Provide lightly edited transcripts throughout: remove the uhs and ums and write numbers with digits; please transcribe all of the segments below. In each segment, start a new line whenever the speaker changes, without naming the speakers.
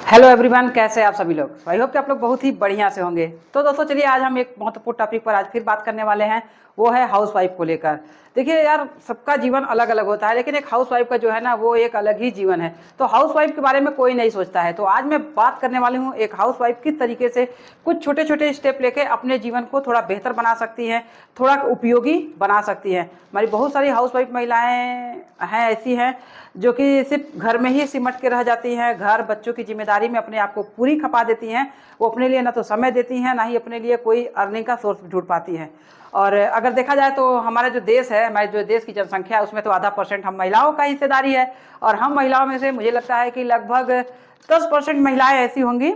Hello everyone, कैसे हैं आप सभी लोग। आई होप कि आप लोग बहुत ही बढ़िया से होंगे। तो दोस्तों चलिए आज हम एक महत्वपूर्ण टॉपिक पर आज फिर बात करने वाले हैं, वो है हाउस वाइफ को लेकर। देखिए यार, सबका जीवन अलग अलग होता है, लेकिन एक हाउस वाइफ का जो है ना वो एक अलग ही जीवन है। तो हाउस वाइफ के बारे में कोई नहीं सोचता है। तो आज मैं बात करने वाली हूँ एक हाउस वाइफ किस तरीके से कुछ छोटे छोटे स्टेप लेके अपने जीवन को थोड़ा बेहतर बना सकती हैं, थोड़ा उपयोगी बना सकती हैं। हमारी बहुत सारी हाउस वाइफ महिलाएँ हैं ऐसी हैं जो कि सिर्फ घर में ही सिमट के रह जाती हैं, घर बच्चों की जिम्मेदारी में अपने आप को पूरी खपा देती हैं। वो अपने लिए ना तो समय देती हैं, ना ही अपने लिए कोई अर्निंग का सोर्स ढूंढ पाती हैं। और अगर देखा जाए तो हमारा जो देश है, हमारे जो देश की जनसंख्या है, उसमें तो आधा % हम महिलाओं का हिस्सेदारी है। और हम महिलाओं में से मुझे लगता है कि लगभग 10% महिलाएं ऐसी होंगी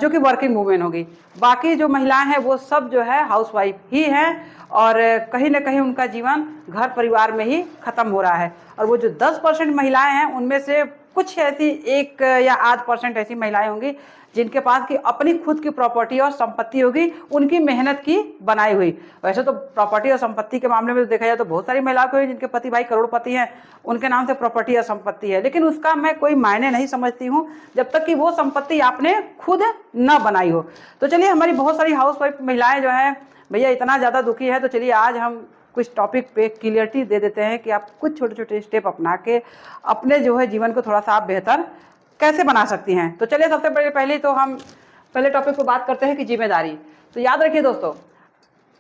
जो कि वर्किंग वूमेन होगी। बाकी जो महिलाएं हैं वो सब जो है हाउस वाइफ ही हैं, और कहीं ना कहीं उनका जीवन घर परिवार में ही ख़त्म हो रहा है। और वो जो 10% महिलाएं हैं उनमें से कुछ ऐसी 1 या आध % ऐसी महिलाएं होंगी जिनके पास की अपनी खुद की प्रॉपर्टी और संपत्ति होगी, उनकी मेहनत की बनाई हुई। वैसे तो प्रॉपर्टी और संपत्ति के मामले में देखा जाए तो बहुत सारी महिलाओं को जिनके पति भाई करोड़पति हैं, उनके नाम से प्रॉपर्टी और संपत्ति है, लेकिन उसका मैं कोई मायने नहीं समझती हूँ जब तक कि वो संपत्ति आपने खुद न बनाई हो। तो चलिए, हमारी बहुत सारी हाउस वाइफ महिलाएं जो है भैया इतना ज़्यादा दुखी है, तो चलिए आज हम कुछ टॉपिक पे क्लियरिटी दे देते हैं कि आप कुछ छोटे छोटे स्टेप अपना के अपने जो है जीवन को थोड़ा सा आप बेहतर कैसे बना सकती हैं। तो चलिए, सबसे पहले तो हम पहले टॉपिक पर बात करते हैं कि जिम्मेदारी। तो याद रखिए दोस्तों,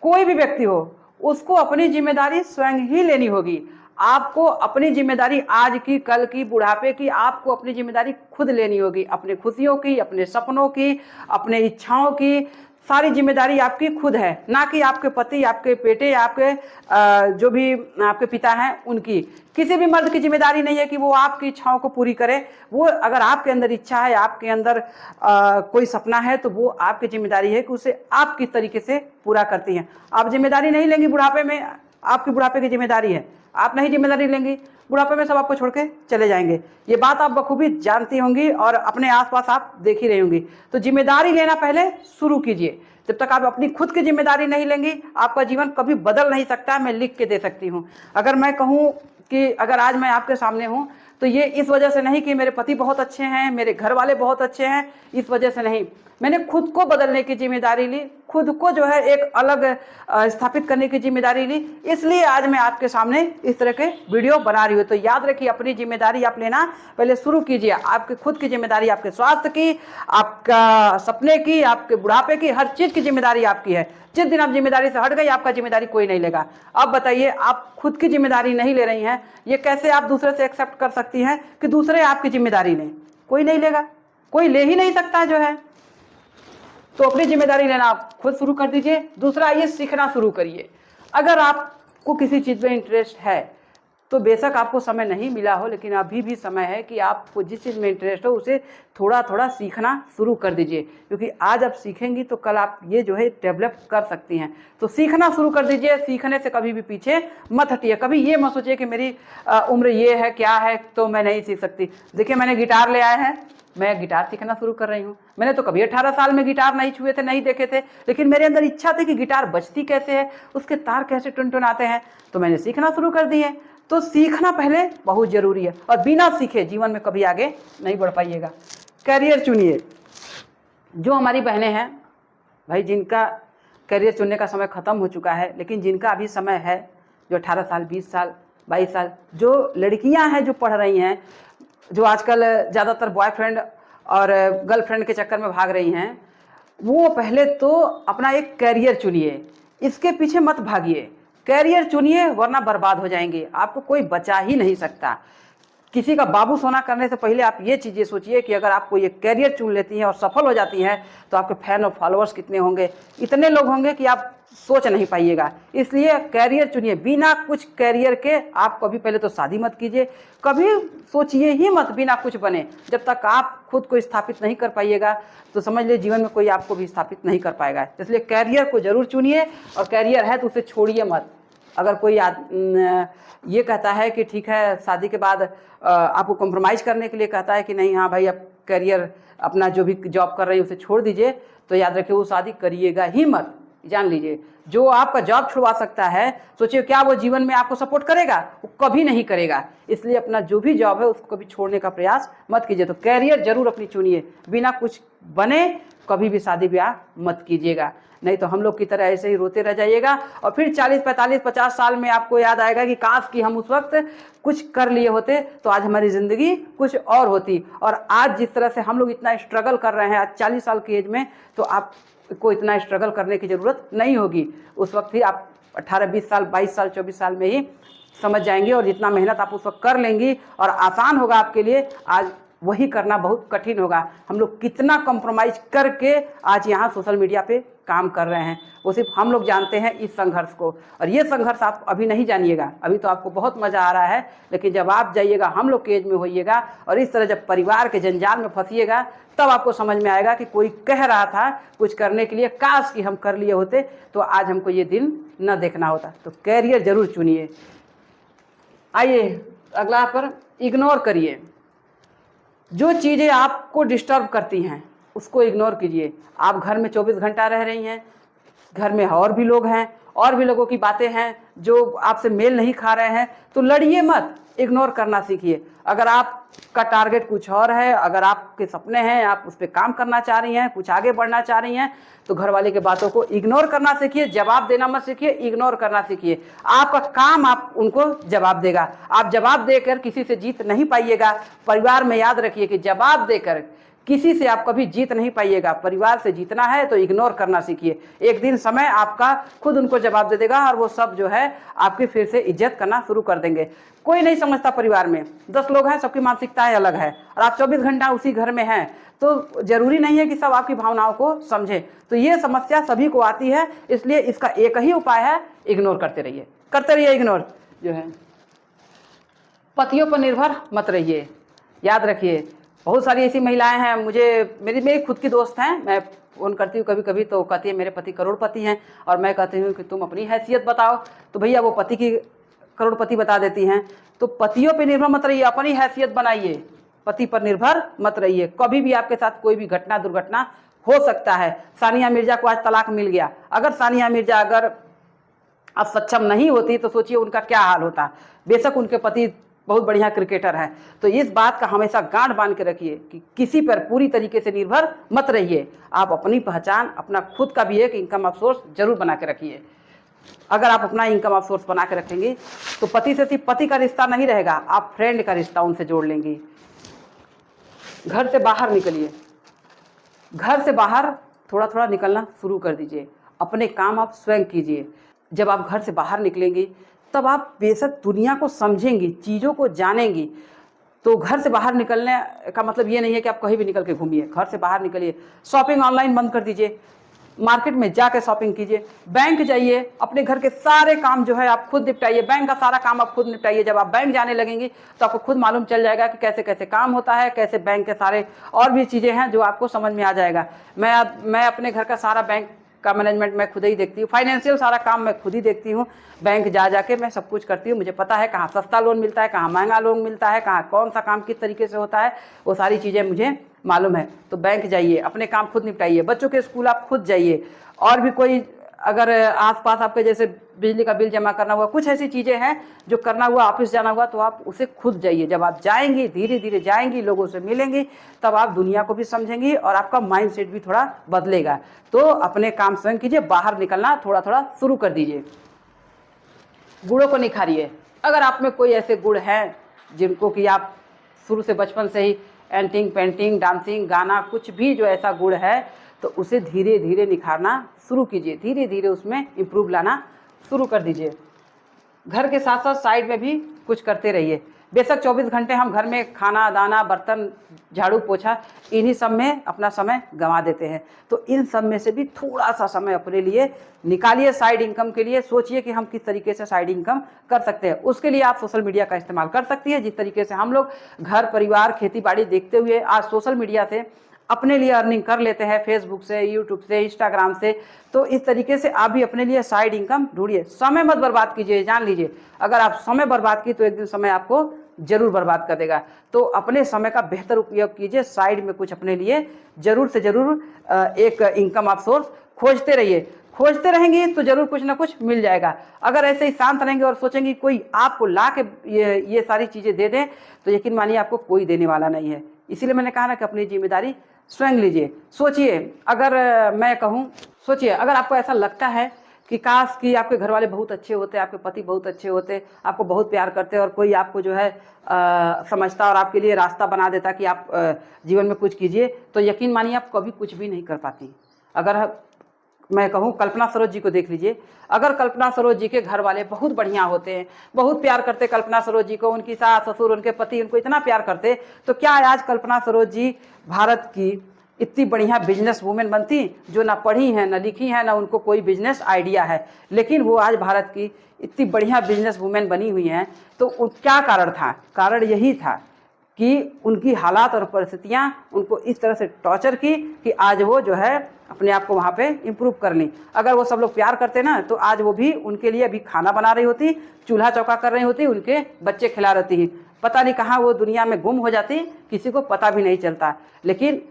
कोई भी व्यक्ति हो उसको अपनी जिम्मेदारी स्वयं ही लेनी होगी। आपको अपनी जिम्मेदारी आज की, कल की, बुढ़ापे की, आपको अपनी जिम्मेदारी खुद लेनी होगी। अपनी खुशियों की, अपने सपनों की, अपने इच्छाओं की सारी जिम्मेदारी आपकी खुद है, ना कि आपके पति, आपके बेटे, आपके जो भी आपके पिता हैं उनकी। किसी भी मर्द की जिम्मेदारी नहीं है कि वो आपकी इच्छाओं को पूरी करे। वो अगर आपके अंदर इच्छा है, आपके अंदर कोई सपना है, तो वो आपकी जिम्मेदारी है कि उसे आप किस तरीके से पूरा करती हैं। आप जिम्मेदारी नहीं लेंगी बुढ़ापे में, आपकी बुढ़ापे की जिम्मेदारी है, आप नहीं जिम्मेदारी लेंगी, बुढ़ापे में सब आपको छोड़ के चले जाएंगे। ये बात आप बखूबी जानती होंगी और अपने आसपास आप देख ही रही होंगी। तो जिम्मेदारी लेना पहले शुरू कीजिए। जब तक आप अपनी खुद की जिम्मेदारी नहीं लेंगी, आपका जीवन कभी बदल नहीं सकता। मैं लिख के दे सकती हूँ। अगर मैं कहूँ कि अगर आज मैं आपके सामने हूँ तो ये इस वजह से नहीं कि मेरे पति बहुत अच्छे हैं, मेरे घर वाले बहुत अच्छे हैं, इस वजह से नहीं। मैंने खुद को बदलने की जिम्मेदारी ली, खुद को जो है एक अलग स्थापित करने की जिम्मेदारी ली, इसलिए आज मैं आपके सामने इस तरह के वीडियो बना रही हूँ। तो याद रखिए, अपनी जिम्मेदारी आप लेना पहले शुरू कीजिए। आपकी खुद की जिम्मेदारी, आपके स्वास्थ्य की, आपका सपने की, आपके बुढ़ापे की, हर चीज़ की जिम्मेदारी आपकी है। जिस दिन आप जिम्मेदारी से हट गई, आपका जिम्मेदारी कोई नहीं लेगा। अब बताइए, आप खुद की जिम्मेदारी नहीं ले रही हैं, ये कैसे आप दूसरे से एक्सेप्ट कर सकती हैं कि दूसरे आपकी जिम्मेदारी लें? कोई नहीं लेगा, कोई ले ही नहीं सकता जो है। तो अपनी जिम्मेदारी लेना आप खुद शुरू कर दीजिए। दूसरा, ये सीखना शुरू करिए। अगर आपको किसी चीज़ में इंटरेस्ट है तो बेशक आपको समय नहीं मिला हो, लेकिन अभी भी समय है कि आपको जिस चीज़ में इंटरेस्ट हो उसे थोड़ा थोड़ा सीखना शुरू कर दीजिए, क्योंकि आज आप सीखेंगी तो कल आप ये जो है डेवलप कर सकती हैं। तो सीखना शुरू कर दीजिए। सीखने से कभी भी पीछे मत हटिए। कभी ये मत सोचिए कि मेरी उम्र ये है, क्या है, तो मैं नहीं सीख सकती। देखिए, मैंने गिटार ले आया है, मैं गिटार सीखना शुरू कर रही हूँ। मैंने तो कभी 18 साल में गिटार नहीं छुए थे, नहीं देखे थे, लेकिन मेरे अंदर इच्छा थी कि गिटार बजती कैसे है, उसके तार कैसे टुनटुनाते हैं, तो मैंने सीखना शुरू कर दिए। तो सीखना पहले बहुत ज़रूरी है, और बिना सीखे जीवन में कभी आगे नहीं बढ़ पाइएगा। करियर चुनिए। जो हमारी बहनें हैं भाई, जिनका करियर चुनने का समय ख़त्म हो चुका है, लेकिन जिनका अभी समय है, जो 18 साल, 20 साल, 22 साल, जो लड़कियां हैं जो पढ़ रही हैं, जो आजकल ज़्यादातर बॉयफ्रेंड और गर्लफ्रेंड के चक्कर में भाग रही हैं, वो पहले तो अपना एक कैरियर चुनिए। इसके पीछे मत भागिए, कैरियर चुनिए, वरना बर्बाद हो जाएंगे। आपको कोई बचा ही नहीं सकता। किसी का बाबू सोना करने से पहले आप ये चीज़ें सोचिए कि अगर आपको ये कैरियर चुन लेती हैं और सफल हो जाती हैं तो आपके फैन और फॉलोअर्स कितने होंगे। इतने लोग होंगे कि आप सोच नहीं पाइएगा। इसलिए कैरियर चुनिए। बिना कुछ कैरियर के आप कभी, पहले तो शादी मत कीजिए, कभी सोचिए ही मत बिना कुछ बने। जब तक आप खुद को स्थापित नहीं कर पाइएगा तो समझ लीजिए जीवन में कोई आपको भी स्थापित नहीं कर पाएगा। इसलिए कैरियर को जरूर चुनिए, और कैरियर है तो उसे छोड़िए मत। अगर कोई ये कहता है कि ठीक है, शादी के बाद आपको कॉम्प्रोमाइज़ करने के लिए कहता है कि नहीं, हाँ भाई, अब कैरियर अपना जो भी जॉब कर रही है उसे छोड़ दीजिए, तो याद रखिए वो शादी करिएगा ही मत। जान लीजिए। जो आपका जॉब छुड़वा सकता है, सोचिए क्या वो जीवन में आपको सपोर्ट करेगा? वो कभी नहीं करेगा। इसलिए अपना जो भी जॉब है उसको कभी छोड़ने का प्रयास मत कीजिए। तो कैरियर जरूर अपनी चुनिए, बिना कुछ बने कभी भी शादी ब्याह मत कीजिएगा, नहीं तो हम लोग की तरह ऐसे ही रोते रह जाइएगा और फिर 40, 45, 50 साल में आपको याद आएगा कि काश कि हम उस वक्त कुछ कर लिए होते तो आज हमारी ज़िंदगी कुछ और होती। और आज जिस तरह से हम लोग इतना स्ट्रगल कर रहे हैं आज 40 साल की एज में, तो आपको इतना स्ट्रगल करने की ज़रूरत नहीं होगी। उस वक्त ही आप 18, 20 साल, 22 साल, 24 साल में ही समझ जाएंगे और जितना मेहनत आप उस वक्त कर लेंगी और आसान होगा आपके लिए, आज वही करना बहुत कठिन होगा। हम लोग कितना कॉम्प्रोमाइज़ करके आज यहाँ सोशल मीडिया पे काम कर रहे हैं, वो सिर्फ हम लोग जानते हैं इस संघर्ष को। और ये संघर्ष आप अभी नहीं जानिएगा, अभी तो आपको बहुत मज़ा आ रहा है, लेकिन जब आप जाइएगा, हम लोग के एज में होइएगा और इस तरह जब परिवार के जंजाल में फंसिएगा, तब आपको समझ में आएगा कि कोई कह रहा था कुछ करने के लिए, काश कि हम कर लिए होते तो आज हमको ये दिन न देखना होता। तो कैरियर जरूर चुनिए। आइए अगला पर, इग्नोर करिए। जो चीज़ें आपको डिस्टर्ब करती हैं उसको इग्नोर कीजिए। आप घर में 24 घंटा रह रही हैं, घर में और भी लोग हैं, और भी लोगों की बातें हैं जो आपसे मेल नहीं खा रहे हैं, तो लड़िए मत, इग्नोर करना सीखिए। अगर आपका टारगेट कुछ और है, अगर आपके सपने हैं, आप उस पर काम करना चाह रही हैं, कुछ आगे बढ़ना चाह रही हैं, तो घर वाले के बातों को इग्नोर करना सीखिए। जवाब देना मत सीखिए, इग्नोर करना सीखिए। आपका काम आप उनको जवाब देगा। आप जवाब देकर किसी से जीत नहीं पाइएगा। परिवार में याद रखिए कि जवाब देकर किसी से आप कभी जीत नहीं पाइएगा। परिवार से जीतना है तो इग्नोर करना सीखिए। एक दिन समय आपका खुद उनको जवाब दे देगा और वो सब जो है आपकी फिर से इज्जत करना शुरू कर देंगे। कोई नहीं समझता, परिवार में 10 लोग हैं, सबकी मानसिकताएं अलग है और आप 24 घंटा उसी घर में हैं, तो जरूरी नहीं है कि सब आपकी भावनाओं को समझें। तो ये समस्या सभी को आती है, इसलिए इसका एक ही उपाय है, इग्नोर करते रहिए इग्नोर जो है। पतियों पर निर्भर मत रहिए। याद रखिए, बहुत सारी ऐसी महिलाएं हैं, मेरी खुद की दोस्त हैं, मैं फ़ोन करती हूँ कभी कभी तो कहती है मेरे पति करोड़पति हैं, और मैं कहती हूँ कि तुम अपनी हैसियत बताओ, तो भैया वो पति की करोड़पति बता देती हैं। तो पतियों पे निर्भर मत रहिए, अपनी हैसियत बनाइए, पति पर निर्भर मत रहिए। कभी भी आपके साथ कोई भी घटना दुर्घटना हो सकता है। सानिया मिर्जा को आज तलाक मिल गया, अगर सानिया मिर्जा अगर अब सक्षम नहीं होती तो सोचिए उनका क्या हाल होता। बेशक उनके पति बहुत बढ़िया क्रिकेटर है। तो इस बात का हमेशा गांठ बांध के रखिए कि किसी पर पूरी तरीके से निर्भर मत रहिए। आप अपनी पहचान, अपना खुद का भी एक इनकम ऑफ सोर्स जरूर बना के रखिए। अगर आप अपना इनकम ऑफ सोर्स बना के रखेंगे तो पति से सिर्फ पति का रिश्ता नहीं रहेगा, आप फ्रेंड का रिश्ता उनसे जोड़ लेंगी। घर से बाहर निकलिए, घर से बाहर थोड़ा थोड़ा निकलना शुरू कर दीजिए। अपने काम आप स्वयं कीजिए। जब आप घर से बाहर निकलेंगी तब आप बेशक दुनिया को समझेंगी, चीज़ों को जानेंगी। तो घर से बाहर निकलने का मतलब ये नहीं है कि आप कहीं भी निकल के घूमिए। घर से बाहर निकलिए, शॉपिंग ऑनलाइन बंद कर दीजिए, मार्केट में जाके शॉपिंग कीजिए, बैंक जाइए, अपने घर के सारे काम जो है आप खुद निपटाइए। बैंक का सारा काम आप खुद निपटाइए। जब आप बैंक जाने लगेंगी तो आपको खुद मालूम चल जाएगा कि कैसे कैसे काम होता है, कैसे बैंक के सारे और भी चीज़ें हैं जो आपको समझ में आ जाएगा। मैं अपने घर का सारा बैंक का मैनेजमेंट मैं खुद ही देखती हूँ, फाइनेंशियल सारा काम मैं खुद ही देखती हूँ। बैंक जा जाके मैं सब कुछ करती हूँ। मुझे पता है कहाँ सस्ता लोन मिलता है, कहाँ महंगा लोन मिलता है, कहाँ कौन सा काम किस तरीके से होता है, वो सारी चीज़ें मुझे मालूम है। तो बैंक जाइए, अपने काम खुद निपटाइए। बच्चों के स्कूल आप खुद जाइए। और भी कोई अगर आसपास आपके जैसे बिजली का बिल जमा करना हुआ, कुछ ऐसी चीज़ें हैं जो करना हुआ, ऑफिस जाना हुआ, तो आप उसे खुद जाइए। जब आप जाएंगी, धीरे धीरे जाएंगी, लोगों से मिलेंगी, तब आप दुनिया को भी समझेंगी और आपका माइंड सेट भी थोड़ा बदलेगा। तो अपने काम स्वयं कीजिए, बाहर निकलना थोड़ा थोड़ा शुरू कर दीजिए। गुणों को निखारिए। अगर आप में कोई ऐसे गुण हैं जिनको कि आप शुरू से बचपन से ही एंटिंग, पेंटिंग, डांसिंग, गाना, कुछ भी जो ऐसा गुण है, तो उसे धीरे धीरे निखारना शुरू कीजिए। धीरे धीरे उसमें इम्प्रूव लाना शुरू कर दीजिए। घर के साथ साथ साइड में भी कुछ करते रहिए। बेशक 24 घंटे हम घर में खाना, दाना, बर्तन, झाड़ू, पोछा, इन्हीं सब में अपना समय गंवा देते हैं। तो इन सब में से भी थोड़ा सा समय अपने लिए निकालिए साइड इनकम के लिए। सोचिए कि हम किस तरीके से साइड इनकम कर सकते हैं। उसके लिए आप सोशल मीडिया का इस्तेमाल कर सकती हैं। जिस तरीके से हम लोग घर परिवार, खेती बाड़ी देखते हुए आज सोशल मीडिया से अपने लिए अर्निंग कर लेते हैं, फेसबुक से, यूट्यूब से, इंस्टाग्राम से। तो इस तरीके से आप भी अपने लिए साइड इनकम ढूंढिए। समय मत बर्बाद कीजिए। जान लीजिए, अगर आप समय बर्बाद की तो एक दिन समय आपको जरूर बर्बाद कर देगा। तो अपने समय का बेहतर उपयोग कीजिए। साइड में कुछ अपने लिए जरूर से जरूर एक इनकम ऑफ सोर्स खोजते रहिए, खोजते रहेंगे तो जरूर कुछ ना कुछ मिल जाएगा। अगर ऐसे ही शांत रहेंगे और सोचेंगे कोई आपको ला के ये सारी चीज़ें दे दें, तो यकीन मानिए आपको कोई देने वाला नहीं है। इसीलिए मैंने कहा ना कि अपनी जिम्मेदारी स्वयं लीजिए। सोचिए, अगर मैं कहूँ, सोचिए अगर आपको ऐसा लगता है कि काश कि आपके घर वाले बहुत अच्छे होते, आपके पति बहुत अच्छे होते, आपको बहुत प्यार करते और कोई आपको जो है समझता और आपके लिए रास्ता बना देता कि आप जीवन में कुछ कीजिए, तो यकीन मानिए आप कभी कुछ भी नहीं कर पाती। अगर मैं कहूँ कल्पना सरोज जी को देख लीजिए, अगर कल्पना सरोज जी के घर वाले बहुत बढ़िया होते हैं, बहुत प्यार करते कल्पना सरोज जी को, उनकी सास ससुर उनके पति उनको इतना प्यार करते, तो क्या आज कल्पना सरोज जी भारत की इतनी बढ़िया बिजनेस वूमेन बनती, जो ना पढ़ी हैं ना लिखी हैं ना उनको कोई बिजनेस आइडिया है, लेकिन वो आज भारत की इतनी बढ़िया बिजनेस वूमेन बनी हुई हैं। तो क्या कारण था? कारण यही था कि उनकी हालात और परिस्थितियां उनको इस तरह से टॉर्चर की कि आज वो जो है अपने आप को वहाँ पे इम्प्रूव कर ली। अगर वो सब लोग प्यार करते ना, तो आज वो भी उनके लिए अभी खाना बना रही होती, चूल्हा चौका कर रही होती, उनके बच्चे खिला रहती, पता नहीं कहाँ वो दुनिया में गुम हो जाती, किसी को पता भी नहीं चलता। लेकिन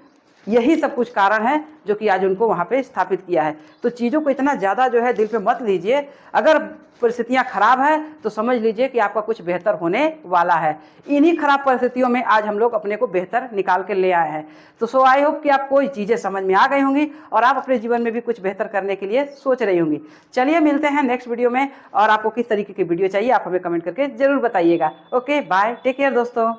यही सब कुछ कारण है जो कि आज उनको वहाँ पे स्थापित किया है। तो चीज़ों को इतना ज़्यादा जो है दिल पे मत लीजिए। अगर परिस्थितियाँ खराब है तो समझ लीजिए कि आपका कुछ बेहतर होने वाला है। इन्हीं खराब परिस्थितियों में आज हम लोग अपने को बेहतर निकाल के ले आए हैं। तो सो आई होप कि आपको ये चीज़ें समझ में आ गई होंगी और आप अपने जीवन में भी कुछ बेहतर करने के लिए सोच रही होंगी। चलिए मिलते हैं नेक्स्ट वीडियो में, और आपको किस तरीके की वीडियो चाहिए आप हमें कमेंट करके ज़रूर बताइएगा। ओके बाय, टेक केयर दोस्तों।